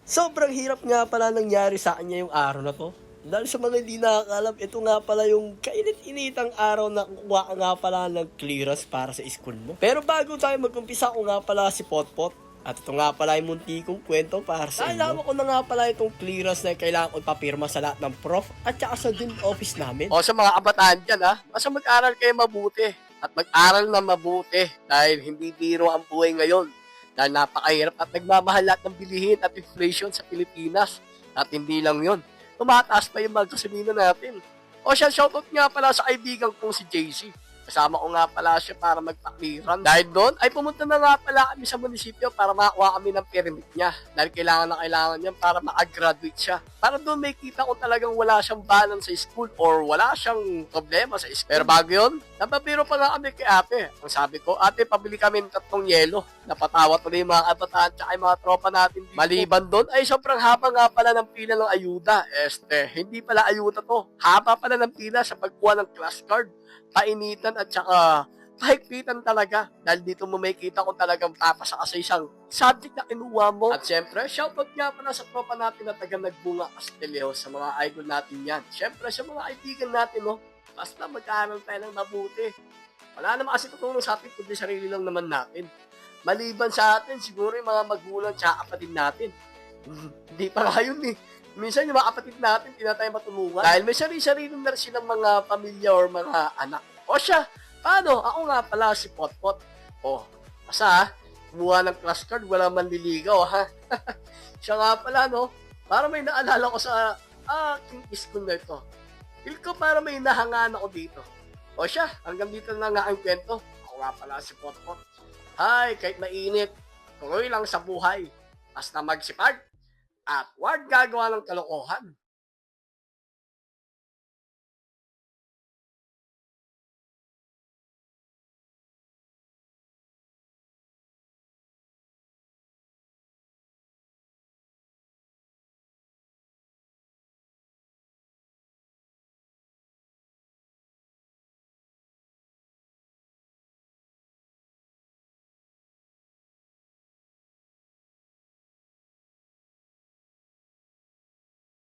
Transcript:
Sobrang hirap nga pala nangyari sa kanya yung araw na 'to. Dahil sa mga hindi nakakaalam, ito nga pala yung kainit-initang araw na kukuha ka nga pala ng clearance para sa school mo. Pero bago tayo mag-umpisa, ako nga pala si Potpot. At ito nga pala yung munti kong kwento para sa inyo. Nalaman ko na nga pala itong clearance na kailangan ko papirma sa lahat ng prof at saka sa din office namin. O sa mga kabataan dyan basta mag-aral kayo mabuti at mag-aral na mabuti dahil hindi biro ang buhay ngayon. Dahil napakahirap at nagmamahal lahat ng bilihin at inflation sa Pilipinas. At hindi lang yon, tumataas pa yung mga gasolina natin. O siya, shoutout nga pala sa kaibigan kong si JC. Kasama ko nga pala siya para magpa-clearance. Dahil doon, ay pumunta na nga pala kami sa munisipyo para makakuha kami ng permit niya. Dahil kailangan na kailangan niya para maka-graduate siya. Para doon may kita ko talagang wala siyang balance sa school or wala siyang problema sa school. Pero bago yun, napapiro pa nga kami kay ate. Ang sabi ko, ate, pabili kami ng 3 yelo. Napatawa tuloy yung mga kabataan at yung mga tropa natin dito. Maliban doon, ay sobrang haba nga pala ng pila ng ayuda. Hindi pala ayuda to. Haba pala ng pila sa pagkuha ng class card. Painitan at saka pahigpitan talaga. Dahil dito mo may kita kung talagang papasa ka sa isang subject na kinuha mo. At syempre, shoutout nga pala sa tropa natin na taga Nagbunga Castillejo, sa mga idol natin yan. Syempre, sa mga kaibigan natin, basta mag-aaral tayo ng mabuti. Wala naman kasi tutulong sa atin, kundi sarili lang naman natin. Maliban sa atin, siguro yung mga magulang at kapatid natin. Hindi pa nga yun eh. Minsan yung mga kapatid natin, hindi na tayo matulungan. Dahil may sarili-sarili na silang mga pamilya or mga anak. O siya, paano? Ako nga pala si Potpot. Basta kumuha ng class card, wala manliligaw Siya nga pala, para may naalala ko sa aking school na ito. Feel ko para may nahangaan ako dito. O siya, hanggang dito na nga ang kwento. Ako nga pala si Potpot. Hi, kahit mainit, tuloy lang sa buhay. Basta magsipag at huwag gagawa ng kalokohan.